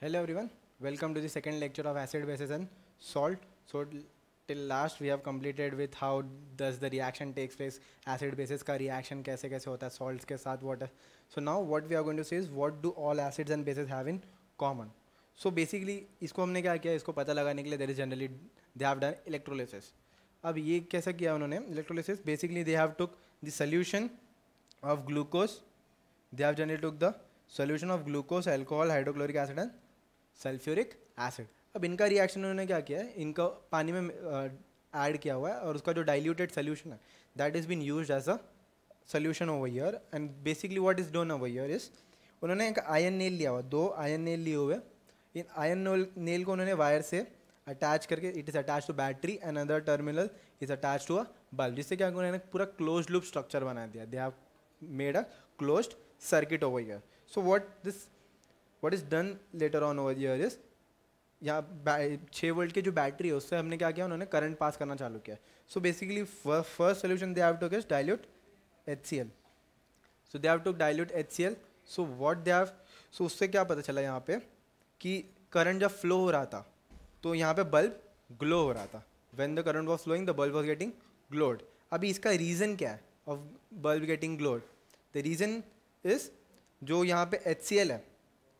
Hello everyone, welcome to the second lecture of acid bases and salt. So till last we have completed with how does the reaction takes place, acid bases का reaction कैसे कैसे होता है salts के साथ water. So now what we are going to say is what do all acids and bases have in common. So basically इसको हमने क्या किया, इसको पता लगाने के लिए there is generally they have done electrolysis. अब ये कैसा किया उन्होंने electrolysis, basically they have took the solution of glucose, they have generally took the solution of glucose, alcohol, hydrochloric acid and sulphuric acid. अब इनका रिएक्शन उन्होंने क्या किया है, इनका पानी में ऐड किया हुआ है और उसका जो डाइल्यूटेड सोल्यूशन है that is been used as a solution over here. And basically what is done over here is उन्होंने एक आयन नेल लिया हुआ, दो आयन नेल लिए हुए. इन आयन नेल को उन्होंने वायर से अटैच करके it is attach to battery and other terminal is attach to a bulb, जिससे क्या उन्होंने पूरा क्लोज लूप स्ट्रक्चर बना दिया. They have made a closed circuit over here. So what is done later on over here is यहाँ 6 volt की जो battery है उससे हमने क्या किया, उन्होंने करंट पास करना चालू किया. So basically first solution they have to is dilute HCl. So they have to dilute HCl. So what they have, so उससे क्या पता चला यहाँ पे कि करंट जब फ्लो हो रहा था तो यहाँ पे बल्ब ग्लो हो रहा था. When the current was flowing the bulb was getting glowed. अभी इसका रीज़न क्या है of bulb getting glowed? The reason is जो यहाँ पे HCl है,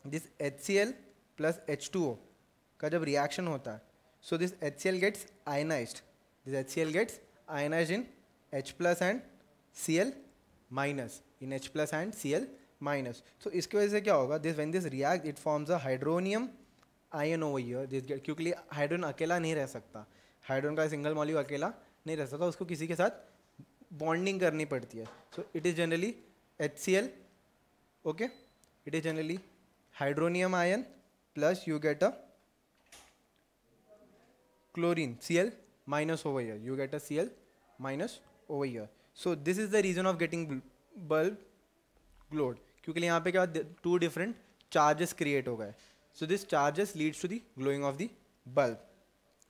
दिस HCl प्लस H2O का जब रिएक्शन होता है, so this HCl gets ionized, this HCl gets ionized in H plus and Cl minus, in H plus and Cl minus. So इसकी वजह से क्या होगा, this when this react it forms a hydronium ion over here. This get, क्योंकि hydrogen अकेला नहीं रह सकता, हाइड्रोजन का सिंगल मॉलिक्यूल अकेला नहीं रह सकता, उसको किसी के साथ बॉन्डिंग करनी पड़ती है. सो it is generally HCl, okay, it is generally hydronium ion plus you get a chlorine Cl minus over here, you get a Cl minus over here. So this is the reason of getting bulb glowed, क्योंकि यहाँ पे क्या to different charges create हो गए. So this charges leads to the glowing of the bulb.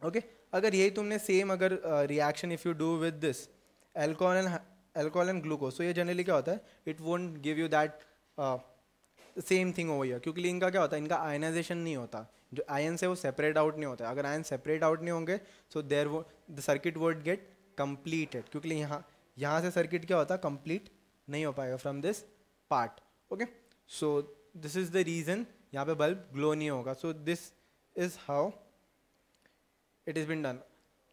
Okay, अगर यही तुमने same अगर reaction if you do with this alcohol and glucose, so ये जनरली क्या होता है, it won't give you that same thing over here, क्योंकि इनका क्या होता है, इनका आयनाइजेशन नहीं होता, जो आयन्स है वो सेपरेट आउट नहीं होता है. अगर आयन सेपरेट आउट नहीं होंगे सो देयर वो the circuit would get completed, क्योंकि यहाँ से सर्किट क्या होता है, कंप्लीट नहीं हो पाएगा from this part. Okay, so this is the reason यहाँ पे बल्ब ग्लो नहीं होगा. So this is how it is been done.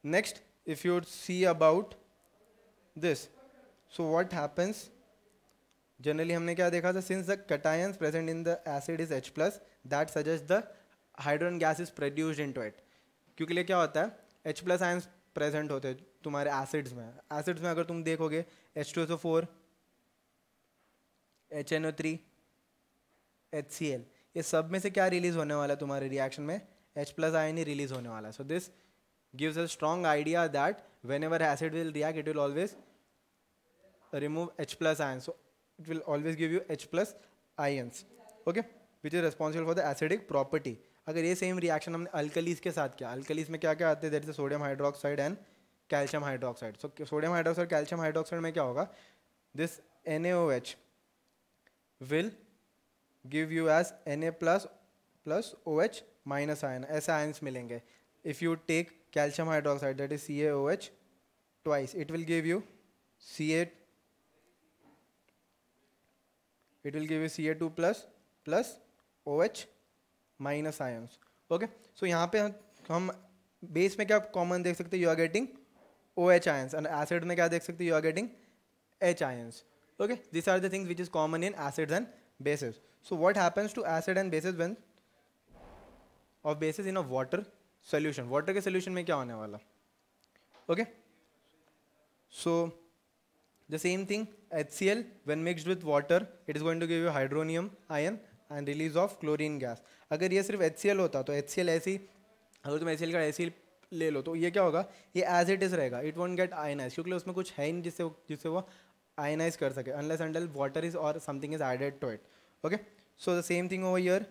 Next if you see about this, so what happens, generally हमने क्या देखा था, since the cations present in the acid is H plus that suggest the hydrogen gas is produced into it. क्योंकि लिए क्या होता है, H plus ions present होते हैं तुम्हारे एसिड्स में. एसिड्स में अगर तुम देखोगे H2SO4, HNO3, HCl, ये सब में से क्या रिलीज होने वाला है तुम्हारे रिएक्शन में, H प्लस आयन ही रिलीज होने वाला है. So this gives a strong idea that when ever acid will react it will always remove H plus ions. So it will always give you H plus ions, okay, which is responsible for the acidic property. अगर ये same reaction हमने alkalis के साथ किया, alkalis में क्या क्या आते हैं, that is sodium hydroxide and calcium hydroxide. So sodium hydroxide calcium hydroxide में क्या होगा, this NaOH will give you as Na plus plus OH minus ion, ऐसे आयन्स मिलेंगे. If you take calcium hydroxide that is CaOH twice, it will give you Ca2 plus OH minus ions. Okay, so यहाँ पे हम base में क्या common देख सकते हैं, you are getting OH ions, and acid में क्या देख सकते हैं, you are getting H ions. Okay, this are the things which is common in acids and bases. So what happens to acid and bases when of bases in a water solution, water के solution में क्या होने वाला. Okay, so the same thing, HCl when mixed with water it is going to give you hydronium ion and release of chlorine gas. अगर ये सिर्फ HCl होता तो HCl ऐसी, अगर तुम HCl का ऐसी ले लो तो ये क्या होगा, ये एज इट इज रहेगा, इट वोंट गेट आयनाइज, क्योंकि उसमें कुछ है नहीं जिससे वो आयनाइज कर सके, unless until water is or something is added to it. Okay, so the same thing over here,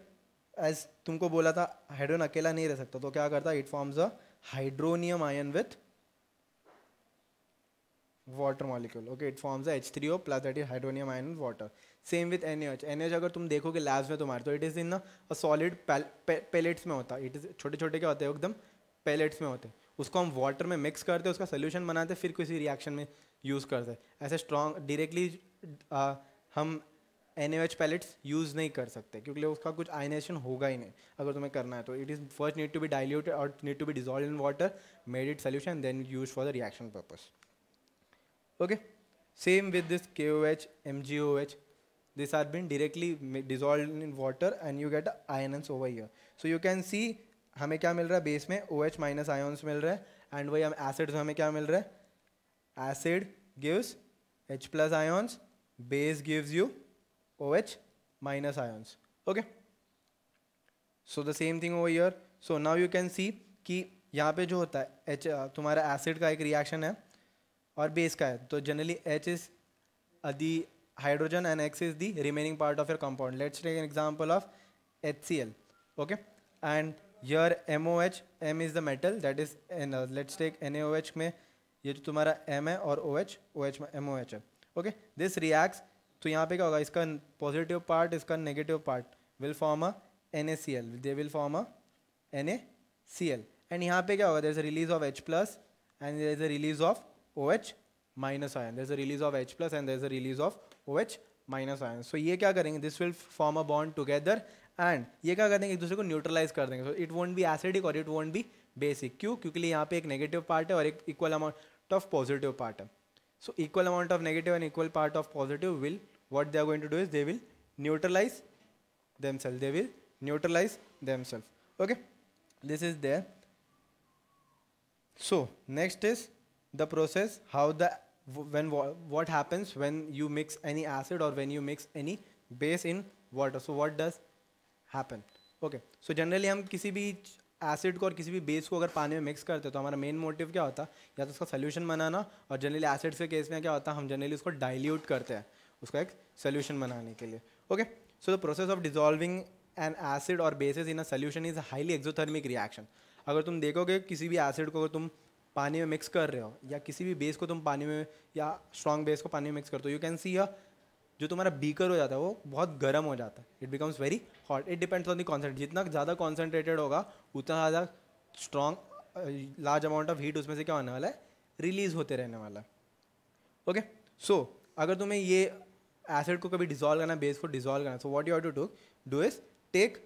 as तुमको बोला था हाइड्रोजन अकेला नहीं रह सकता, तो क्या करता, it forms a hydronium ion with water molecule. Okay, it forms a H3O plus, that is hydronium ion with water. Same with NaOH. NaOH अगर तुम देखोगे लैब्स में तुम्हारे, तो it is in a solid pellets में होता है. It is छोटे छोटे क्या होते हैं, एकदम पेलेट्स में होते हैं. उसको हम वाटर में मिक्स करते हैं, उसका सोल्यूशन बनाते हैं, फिर किसी रिएक्शन में यूज़ करते हैं. ऐसे स्ट्रॉन्ग डायरेक्टली हम NaOH पैलेट्स यूज़ नहीं कर सकते, क्योंकि उसका कुछ आयनेशन होगा ही नहीं. अगर तुम्हें करना है तो it is first need to be diluted और need to be dissolve in water, made it solution, then use for the reaction purpose. Okay, same with this KOH, MgOH. These are been directly dissolved in water and you get ions over here. So you can see हमें क्या मिल रहा है base में, OH minus ions मिल रहा है. And वही हम acid में हमें क्या मिल रहा है, acid gives H plus ions, base gives you OH minus ions. Okay, so the same thing over here. So now you can सी कि यहाँ पे जो होता है H तुम्हारा एसिड का एक रिएक्शन है और बेस का है. तो generally H is the hydrogen and X is the remaining part of your compound. Let's take an example of HCl. Okay, and here MOH, M is the metal, that is let's take NaOH में ये जो तुम्हारा M है और OH में MOH है. Okay, this reacts. तो यहाँ पे क्या होगा, इसका पॉजिटिव पार्ट, इसका negative part will form a NaCl, they will form a NaCl. एंड यहाँ पे क्या होगा, there is a release of H plus and there is a release of OH minus ion. There's a release of H plus and there's a release of OH minus ion. So ये क्या करेंगे, this will form a bond together and ये क्या करेंगे, एक दूसरे को neutralise कर देंगे. So it won't be acidic और it won't be basic. क्यों? क्योंकि यहाँ पे एक नेगेटिव पार्ट है और एक equal amount of positive part है. So equal amount of negative and equal part of positive will, what they are going to do is they will neutralize themselves. They will neutralize themselves. Okay, this is there. So next is the process, how the what happens when you mix any acid or when you mix any base in water. So what does happen? Okay, so generally हम किसी भी acid को और किसी भी base को अगर पानी में मिक्स करते हैं तो हमारा मेन मोटिव क्या होता है, या तो उसका सोल्यूशन बनाना, और जनरली एसिड्स के केस में क्या होता है, हम जनरली उसको डाइल्यूट करते हैं उसका एक सोल्यूशन बनाने के लिए. Okay, so the process of dissolving an acid और basis in a solution is highly exothermic reaction. अगर तुम देखोगे किसी भी एसिड को अगर तुम पानी में मिक्स कर रहे हो, या किसी भी बेस को तुम पानी में, या स्ट्रॉन्ग बेस को पानी में मिक्स करते हो, यू कैन सी जो तुम्हारा बीकर हो जाता है वो बहुत गर्म हो जाता है. It becomes very hot. It depends on the concentrate. जितना ज़्यादा कॉन्सेंट्रेटेड होगा उतना ज़्यादा strong large amount of heat उसमें से क्या होने वाला है, रिलीज होते रहने वाला है. ओके, सो अगर तुम्हें ये एसिड को कभी डिजॉल्व करना है, बेस को डिजॉल्व करना है, so what you have to do is take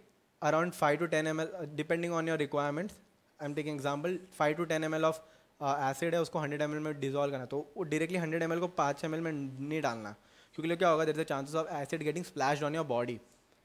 around 5 to 10 ml depending on your requirements. I am taking example, 5 to 10 ml of acid है, उसको 100 ml में डिजॉल्व करना, तो वो डायरेक्टली 100 ml को 5 ml में नहीं डालना, क्योंकि क्या होगा, there is the chances of acid getting splashed on your body,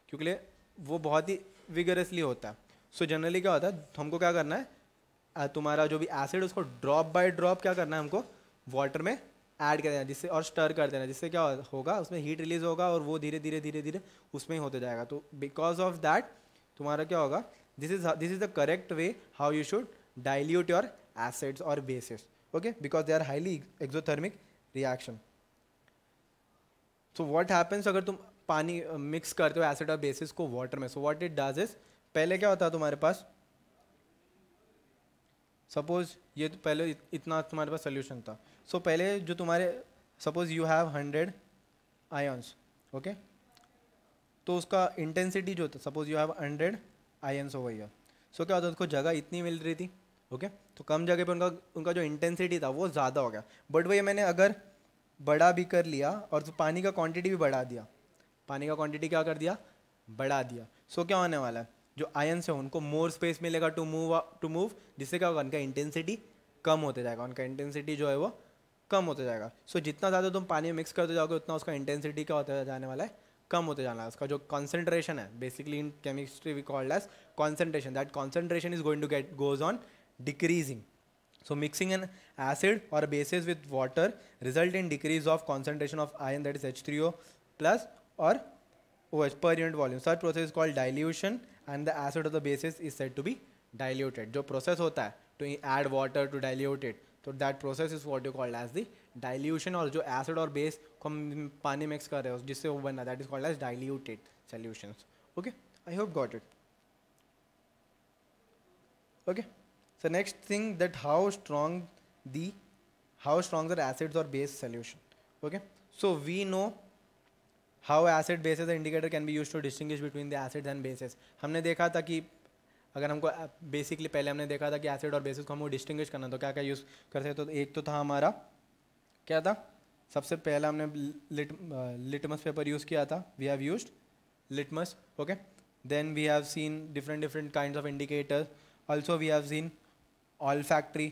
क्योंकि वो बहुत ही विगरसली होता है. सो जनरली क्या होता है, हमको क्या करना है, तुम्हारा जो भी एसिड है उसको ड्रॉप बाय ड्रॉप क्या करना है, हमको वाटर में ऐड कर देना, जिससे और स्टर कर देना, जिससे क्या होगा, उसमें हीट रिलीज होगा और वो धीरे धीरे धीरे धीरे उसमें ही होते जाएगा. तो बिकॉज ऑफ दैट तुम्हारा क्या होगा, this is the correct way how you should dilute your acids or bases. Okay, because they are highly exothermic reaction. So what happens अगर तुम पानी मिक्स करते हो एसिड और बेसिस को वाटर में, so what it does is, पहले क्या होता है तुम्हारे पास, सपोज ये तो पहले इतना तुम्हारे पास सोल्यूशन था. सो पहले जो तुम्हारे, suppose you have 100 ions. Okay, तो उसका इंटेंसिटी जो होता है, suppose you have 100 ions over here. So क्या होता है, उसको जगह इतनी मिल रही थी. ओके, तो कम जगह पे उनका जो इंटेंसिटी था वो ज़्यादा हो गया. बट वही मैंने अगर बड़ा भी कर लिया और तो पानी का क्वांटिटी भी बढ़ा दिया, पानी का क्वांटिटी क्या कर दिया, बढ़ा दिया. सो क्या होने वाला है, जो आयन्स है उनको मोर स्पेस मिलेगा टू मूव, जिससे क्या होगा, उनका इंटेंसिटी कम होते जाएगा, उनका इंटेंसिटी जो है वो कम होते जाएगा. सो जितना ज़्यादा तुम पानी में मिक्स करते जाओगे उतना उसका इंटेंसिटी क्या होता जाने वाला है, कम होते जाना है. उसका जो कॉन्सेंट्रेशन है, basically in chemistry we called as concentration, that concentration is going to goes on decreasing. So mixing an acid or bases with water result in decrease of concentration of ion, that is H3O plus or OH per unit volume. Such process is called dilution and the acid or the basis is said to be diluted. जो process होता है to add water to dilute it, तो that process is what you call as the dilution. और जो acid और base को हम पानी mix कर रहे हो जिससे वो बनना, that is called as diluted solutions. Okay, I hope got it. Okay. So next thing, that how strong the acids or base solution. Okay, so we know how acid bases indicator can be use to distinguish between the acid and bases. हमने देखा था कि अगर हमको basically पहले हमने देखा था कि एसिड और बेसिस को हमको डिस्टिंग्विश करना, तो क्या क्या यूज़ करते हैं. तो एक तो था हमारा क्या था, सबसे पहला हमने लिटमस पेपर यूज़ किया था. We have used litmus. Okay, then we have seen different kinds of indicators. Also we have seen olfactory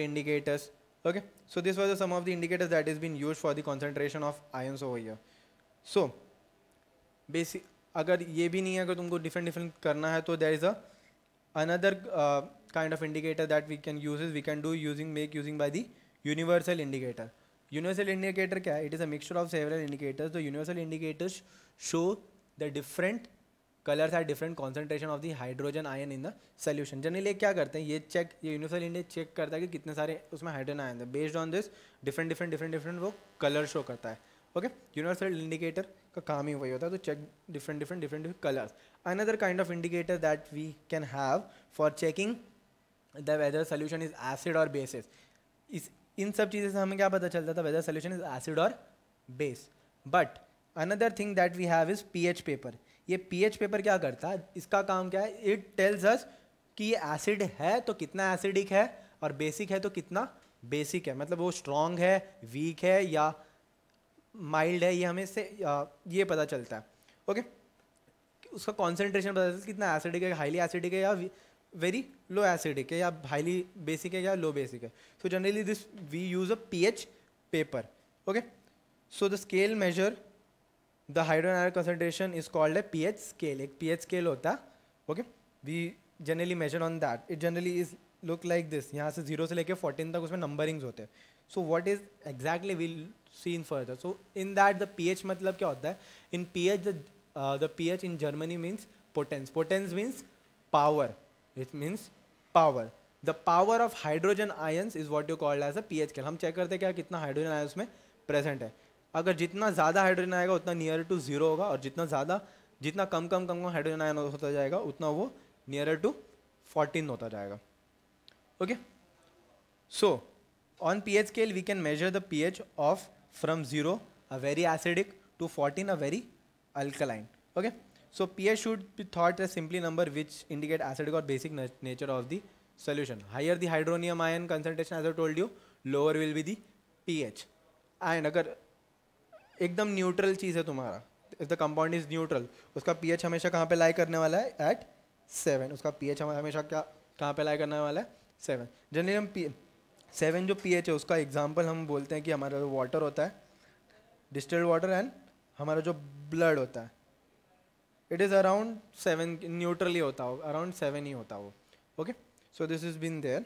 indicators. Okay, so this was some of the indicators that is been used for the concentration of ions over here. So basic अगर ये भी नहीं है, अगर तुमको different करना है, तो there is a another kind of indicator that we can use is we can do using by the universal indicator. Universal indicator क्या है? It is a mixture of several indicators. The universal indicators show the different colors at different concentration of the hydrogen ion in the solution. Generally क्या करते हैं, ये universal indicator check करता है कि कितने सारे उसमें hydrogen ion है. Based on this different वो color show करता है. Okay, universal indicator का काम ही वही होता है, तो check different colors. Another kind of indicator that we can have for checking the whether solution is acid or basis is इन सब चीज़ें से हमें क्या पता चलता था, whether solution is acid or base. But another thing that we have is pH paper. ये pH paper क्या करता है, इसका काम क्या है, इट टेल्स अस कि ये एसिड है तो कितना एसिडिक है और बेसिक है तो कितना बेसिक है. मतलब वो स्ट्रॉन्ग है, वीक है या माइल्ड है, ये हमें से ये पता चलता है. ओके, उसका कॉन्सेंट्रेशन पता चलता है कितना एसिडिक है, हाईली एसिडिक है या वेरी लो एसिडिक है या हाईली बेसिक है या लो बेसिक है. So generally this we use a pH paper. Okay, so the scale measure the hydrogen ion concentration is called a pH scale. एक pH scale होता है. Okay, we generally measure on that. It generally is look like this. यहाँ से 0 से लेके 14 तक उसमें numberings होते हैं. सो what is exactly will see in further. So in that the pH मतलब क्या होता है, इन pH the pH in Germany means potence. Potence means power. It means power. The power of hydrogen ions is what you call as a pH scale. हम check करते हैं क्या कितना hydrogen ion उसमें प्रेजेंट है. अगर जितना ज़्यादा हाइड्रोजन आएगा उतना नियर टू 0 होगा, और जितना कम हाइड्रोजन आयन होता जाएगा उतना वो नियर टू 14 होता जाएगा. Okay, so on pH scale we can measure the pH of from 0 a very acidic to 14 a very alkaline. Okay, so pH should be thought as simply number which indicate acidic or basic nature of the solution. Higher the hydronium ion concentration, as I told you, lower will be the pH. And अगर एकदम neutral चीज़ है तुम्हारा, if the compound is neutral, उसका pH हमेशा कहाँ पे लाई करने वाला है, at 7. उसका pH हमेशा कहाँ पे लाई करने वाला है, 7. जनरली हम 7 जो pH है उसका एग्जाम्पल हम बोलते हैं कि हमारा जो वाटर होता है, डिस्टिल्ड वाटर, एंड हमारा जो ब्लड होता है, इट इज़ अराउंड 7. न्यूट्रली होता हो, अराउंड 7 ही होता हो. Okay, so this is been there.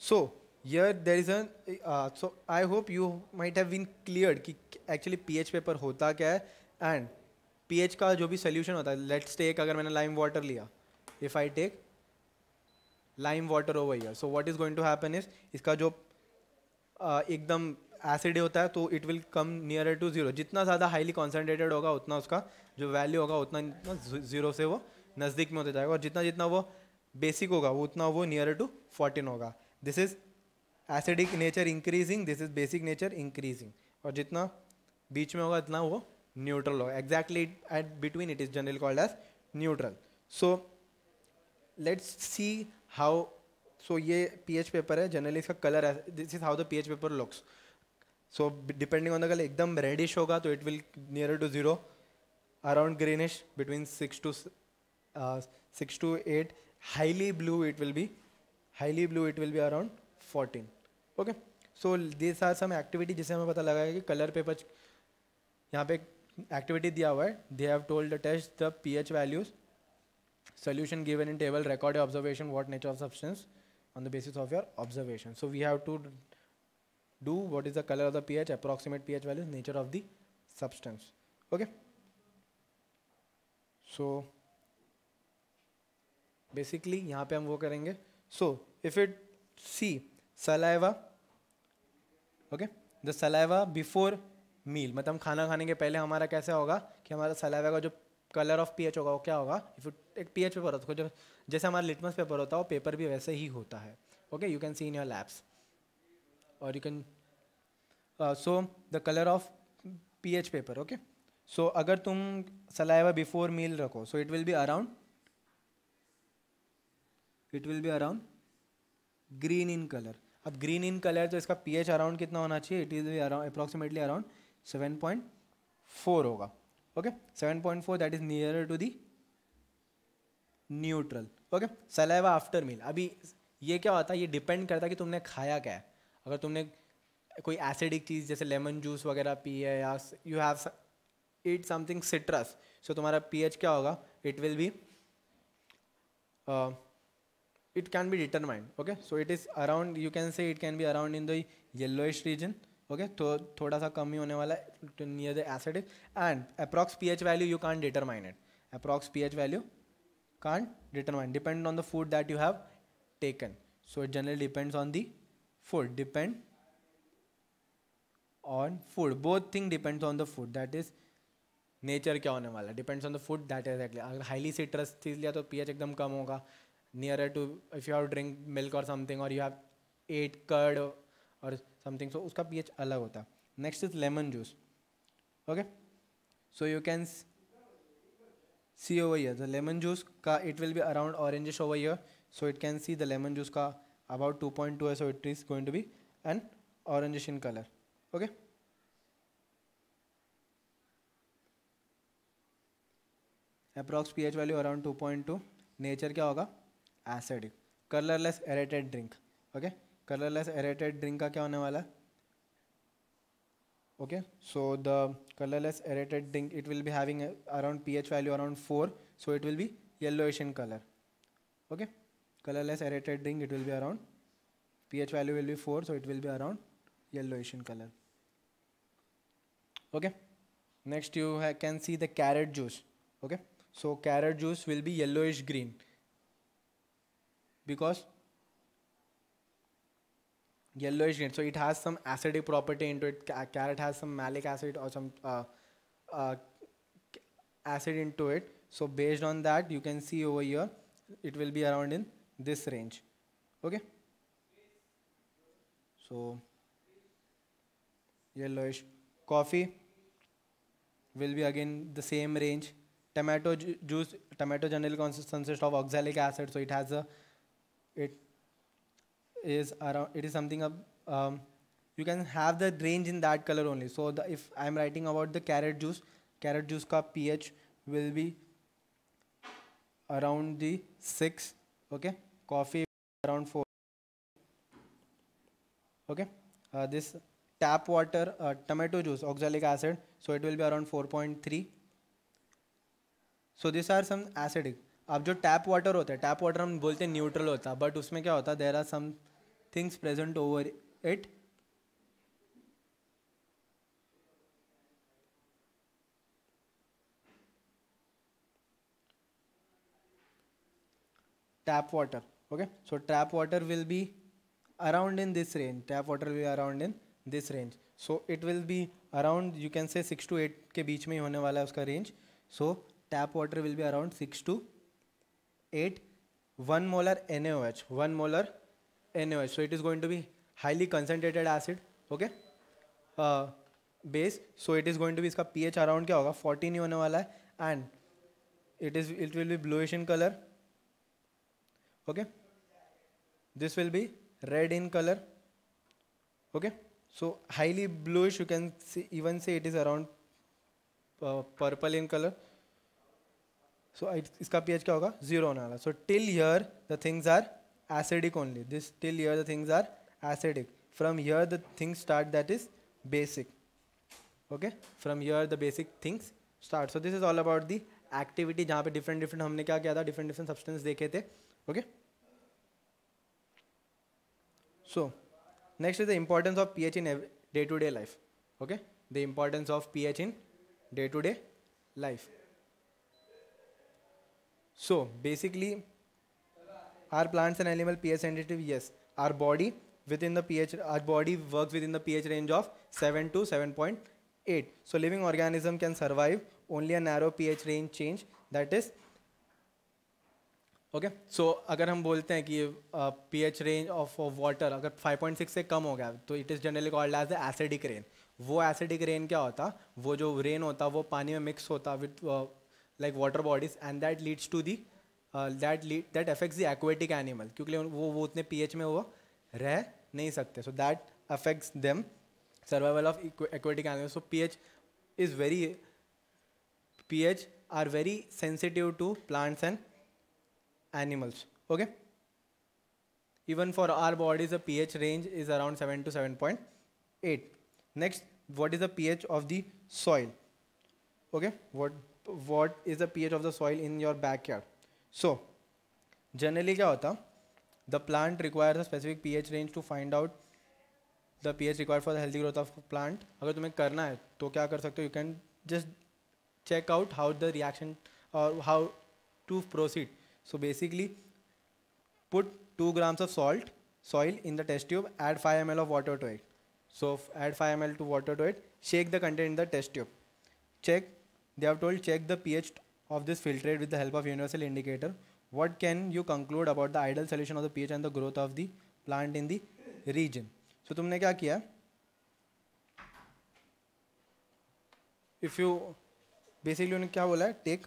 So here there is so I hope you might have been clear कि एक्चुअली पीएच पेपर होता क्या है, एंड पीएच का जो भी सोल्यूशन होता है. लेट्स टेक, अगर मैंने लाइम वाटर लिया, if I take lime water over here, so what is going to happen is इसका जो एकदम एसिड होता है तो it will come near to 0. जितना ज़्यादा हाईली कॉन्सेंट्रेटेड होगा उतना उसका जो वैल्यू होगा उतना 0 से वो नज़दीक में होता जाएगा, और जितना वो बेसिक होगा वो उतना वो नियर टू 14 होगा. This is acidic nature increasing, this is basic nature increasing, और जितना बीच में होगा इतना वो न्यूट्रल होगा. Exactly at between it is generally called as neutral. So let's see how. So ये पीएच पेपर है, जनरली इसका कलर है, this is how the pH paper looks. So depending on the colour, एकदम रेडिश होगा तो it will near to 0, around greenish between 6 to 8. Highly blue it will be around 14. Okay, so this are some activity जिससे हमें पता लगा है कि colour paper. यहाँ पे एक्टिविटी दिया हुआ है, they have told the test the pH values, solution given in table, record your observation, what nature of substance on the basis of your observation. So we have to do what is the color of the pH, approximate pH values, nature of the substance. Okay, so basically यहाँ पे हम वो करेंगे. So if it see saliva, okay, the saliva before meal, मतलब हम खाना खाने के पहले हमारा कैसा होगा कि हमारा सलाइवा का जो कलर ऑफ पीएच होगा वो क्या होगा. इफ एक पीएच पेपर होता है, जो जैसे हमारा लिटमस पेपर होता है वो पेपर भी वैसे ही होता है. Okay, you can C in your labs. or you can so the color of pH paper. Okay, so अगर तुम saliva before meal रखो, so it will be around green in color. अब green in color तो इसका pH around कितना होना चाहिए? It will be around approximately around 7.4 होगा. Okay, 7.4, that is nearer to the neutral. Okay, saliva after meal. अभी ये क्या होता है, ये डिपेंड करता है कि तुमने खाया क्या है. अगर तुमने कोई एसिडिक चीज़ जैसे लेमन जूस वगैरह पी है या you have eat something citrus, so तुम्हारा पीएच क्या होगा? It will be it can be determined. Okay, so it is around, you can say it can be around in the yellowish region. Okay, तो थोड़ा सा कम ही होने वाला है near the acidic. And approx pH value you can't determine it. Approx pH value can't determine, depend on the food that you have taken. So it generally depends on the food, depend on food, both thing depends on the food. That is nature क्या होने वाला, depends on the food. that is exactly. अगर highly citrus चीज़ लिया तो pH एकदम कम होगा. Nearer to if you have drink milk or something, or you have ate curd or something, so उसका pH अलग होता है. Next is lemon juice. Okay, so you can see over here the lemon juice ka it will be around orangish over here, so it can see the lemon juice ka about 2.2, so it is going to be an orangish in color. Okay, approx pH value around 2.2. nature क्या होगा? acidic. colorless aerated drink. okay, colorless aerated drink का क्या होने वाला? okay, so the colorless aerated drink, it will be having around pH value around 4, so it will be yellowish in color. okay, colorless aerated drink, it will be around pH value will be 4, so it will be around yellowish in color. okay, next you can see the carrot juice. okay, so carrot juice will be yellowish green because yellowish green, so it has some acidic property into it. Carrot has some malic acid or some acid into it, so based on that you can see over here it will be around in this range. okay, so yellowish. Coffee will be again the same range. Tomato juice, tomato generally consists of oxalic acid, so it has a it is something you can have the range in that color only. So if I am writing about the carrot juice ka pH will be around the 6. okay, coffee around 4. okay, this tap water, tomato juice, oxalic acid, so it will be around 4.3. so these are some acidic. अब जो tap water होता है, tap water हम बोलते हैं neutral होता है, but उसमें क्या होता है, there are some things present over it. tap water. okay, so tap water will be around in this range. tap water will be around in this range, so it will be around, you can say 6 to 8 के बीच में ही होने वाला है उसका range. so tap water will be around 6 to 8. 1 molar NaOH, 1 molar NaOH, so it is going to be highly concentrated acid. okay, base, so it is going to be, इसका pH around क्या होगा? 14 ही होने वाला है, and it will be bluish in color. okay, this will be red in color. okay, so highly bluish, you can see, even say it is around purple in color. so इसका pH क्या होगा? 0 होने वाला. so till here the things are acidic only. Till here the things are acidic. From here the things start, that is basic. okay, from here the basic things start. so this is all about the activity जहाँ पे different हमने क्या किया था, different substance देखे थे. okay, so next is the importance of pH in day-to-day life. okay, the importance of pH in day-to-day life. so basically, are plants and animal pH sensitive? Yes. Our body works within the pH range of 7 to 7.8. so living organism can survive only a narrow pH range change, that is okay so अगर हम बोलते हैं कि pH range of water अगर 5.6 से कम हो गया तो it is generally called as the acidic rain. वो एसिडिक रेन क्या होता, वो जो रेन होता वो पानी में मिक्स होता with like water bodies and that leads to the that affects the aquatic animal, क्योंकि वो उतने पीएच में वो रह नहीं सकते. So that affects them survival of aquatic animal. So pH are very sensitive to plants and animals. Okay, even for our bodies the pH range is around 7 to 7.8. Next, what is the pH of the soil? Okay, what is the pH of the soil in your backyard? So generally क्या होता, the plant requires a specific pH range to find out the pH required for the healthy growth of plant. अगर तुम्हें करना है तो क्या कर सकते हो, you can just check out how the reaction or how to proceed. So basically put 2 grams of soil in the test tube, add 5 ml of water to it. So add 5 ml to water to it, shake the content in the test tube. They have told check the pH of this filtrate with the help of universal indicator. What can you conclude about the ideal solution of the pH and the growth of the plant in the region? So तुमने क्या किया, if you basically उन्होंने क्या बोला है, take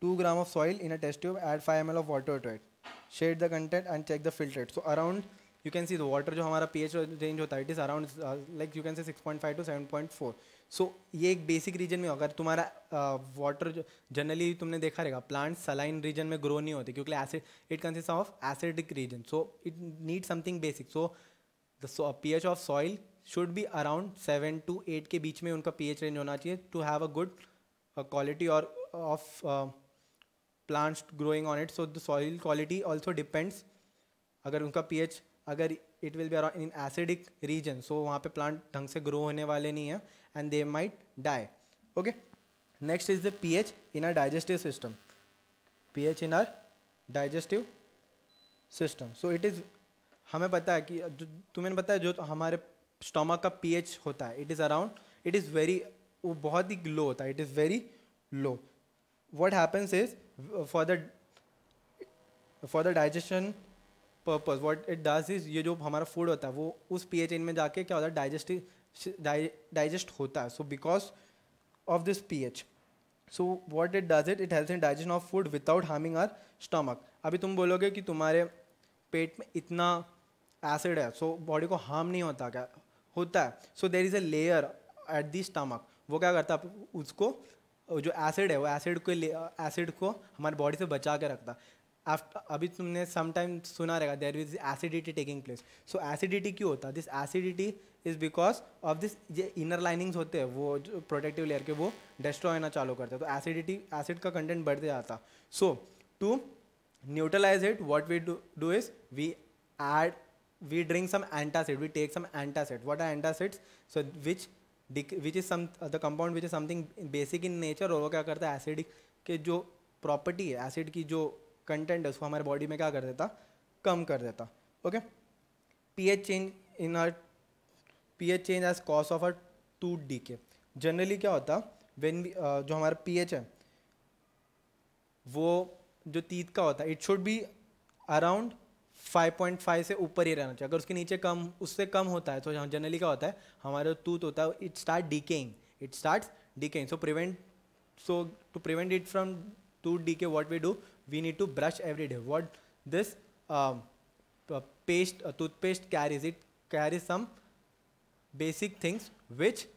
2 grams of soil in a test tube, add 5 ml of water to it, shade the content and check the filtrate. So around you can see the water जो हमारा pH range होता है it is around like you can say 6.5 to 7.4. So ये एक basic region में अगर तुम्हारा water जो generally तुमने देखा रहेगा plants saline region में grow नहीं होते क्योंकि acid it consists of acidic region, so it needs something basic. So the pH of soil should be around 7 to 8 के बीच में उनका pH range होना चाहिए to have a good quality or of plants growing on it. So the soil quality also depends. अगर उनका pH अगर it will be around in acidic region, so वहाँ पे plant ढंग से grow होने वाले नहीं है and they might die. Okay, next is the pH in our digestive system. pH in our digestive system. So it is, हमें पता है कि तुम्हें पता है जो हमारे स्टोमक का pH होता है, it is very, वो बहुत ही लो होता है, it is very low. What happens is for the digestion purpose, what it does is ये जो हमारा food होता है वो उस pH in में जाके क्या होता है, digest होता है. So because of this pH, so what it does it helps in digestion of food without harming our stomach. अभी तुम बोलोगे कि तुम्हारे पेट में इतना एसिड है सो बॉडी को हार्म नहीं होता, क्या होता है. So there is a layer at the stomach, वो क्या करता है उसको जो एसिड है वो एसिड को हमारी बॉडी से बचा के रखता. आफ्टर अभी तुमने समटाइम सुना रहेगा there is acidity taking place. So acidity क्यों होता है, this acidity is because of this ये इनर लाइनिंग्स होते हैं वो जो प्रोटेक्टिव लेयर के वो डिस्ट्रॉय होना चालू करते हैं, तो एसिड का कंटेंट बढ़ते जाता. So to neutralize it what we do is we drink some antacid, we take some antacid. What are antacids? So which is some the compound which is something basic in nature, और वो क्या करता है acid के जो property है, acid की जो कंटेंट है उसको हमारे बॉडी में क्या कर देता, कम कर देता. Okay, pH change as cause of a tooth decay. Generally क्या होता, व्हेन जो हमारा pH है वो जो टीथ का होता है इट शुड बी अराउंड 5.5 से ऊपर ही रहना चाहिए. अगर उसके नीचे उससे कम होता है तो जनरली क्या होता है हमारा टूथ होता है it start decaying. So to prevent it from tooth decay what we do, we need to brush every day. What this toothpaste carries, it carries some basic things which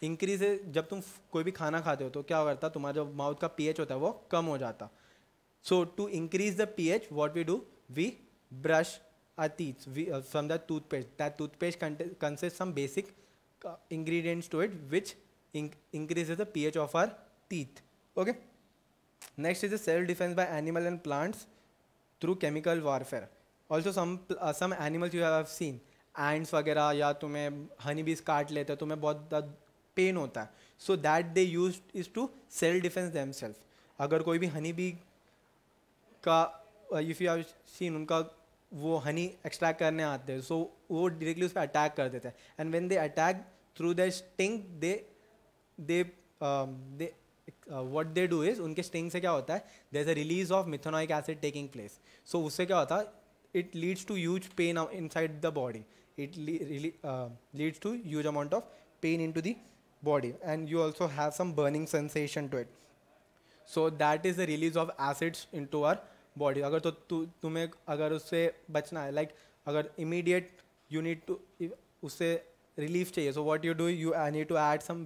increase. जब तुम कोई भी खाना खाते हो तो क्या करता, तुम्हारा जो माउथ का pH होता है वो कम हो जाता. So to increase the pH what we do, we brush our teeth from the toothpaste. That toothpaste consists some basic ingredients to it which increases the pH of our teeth. Okay, next is the self defense by animal and plants through chemical warfare. Also some animals you have seen, ants वगैरह, या तुम्हें हनी बीज काट लेते हैं, तुम्हें बहुत pen होता है. so that they use is to self defense themselves. अगर कोई भी हनी बी का इफ़ यू हैव सीन उनका वो हनी एक्सट्रैक्ट करने आते हैं, सो वो डायरेक्टली उस पर अटैक कर देते हैं. And when they attack through the sting they what they do is, उनके स्टिंग से क्या होता है, there is a release of methanoic acid taking place. So उससे क्या होता है, it leads to huge pain inside the body. It leads to huge amount of pain into the body, and you also have some burning sensation to it. So that is the release of acids into our body. अगर तो तुम्हें अगर उससे बचना है, like अगर immediate you need to उससे relief चाहिए, so what you do, you need to add some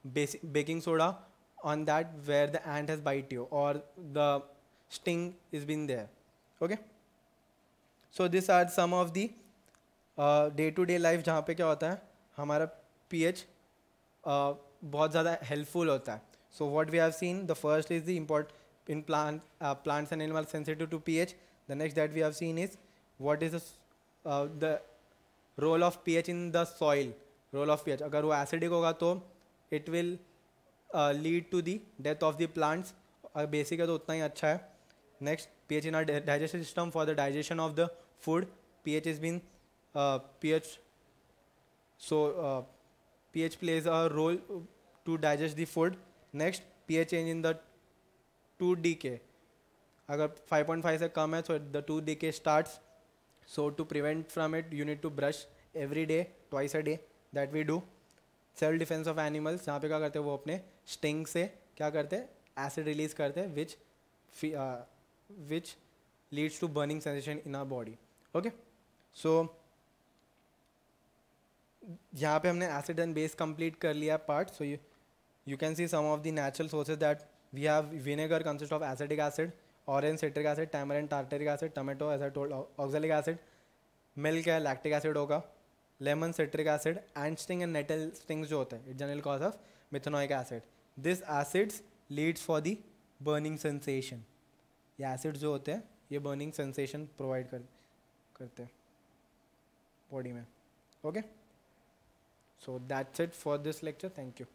basic baking soda on that where the ant has bite you or the sting is been there. Okay, so these are some of the day to day life जहाँ पे क्या होता है, हमारा pH बहुत ज़्यादा helpful होता है. So what we have seen, the first is the import in plants and animals sensitive to pH. The next that we have seen is what is the role of pH in the soil. Role of pH, अगर वो acidic होगा तो it will lead to the death of the plants. Basic है तो उतना ही अच्छा है. Next, pH in our digestive system, for the digestion of the food, pH has been pH. So pH plays a role to digest the food. Next, pH change in the tooth decay. अगर 5.5 से कम है so the tooth decay starts. So to prevent from it, you need to brush every day, twice a day. That we do. Self defence of animals, जहाँ पे क्या करते हैं, वो अपने स्टिंग से क्या करते हैं, एसिड रिलीज करते हैं, which leads to burning sensation in our body. Okay, so यहाँ पे हमने एसिड एंड बेस कंप्लीट कर लिया part. So you can see some of the natural sources that we have. Vinegar consist of acidic acid, orange citric acid, tamarind tartaric acid, tomato as I told oxalic acid, milk है lactic acid होगा, lemon citric acid, and sting and nettle stings जो होता है, it general cause of methanoic acid. This acids leads for the burning sensation. ये acids जो होते हैं ये बर्निंग सेंसेशन प्रोवाइड करते हैं बॉडी में. Okay, so that's it for this lecture. Thank you.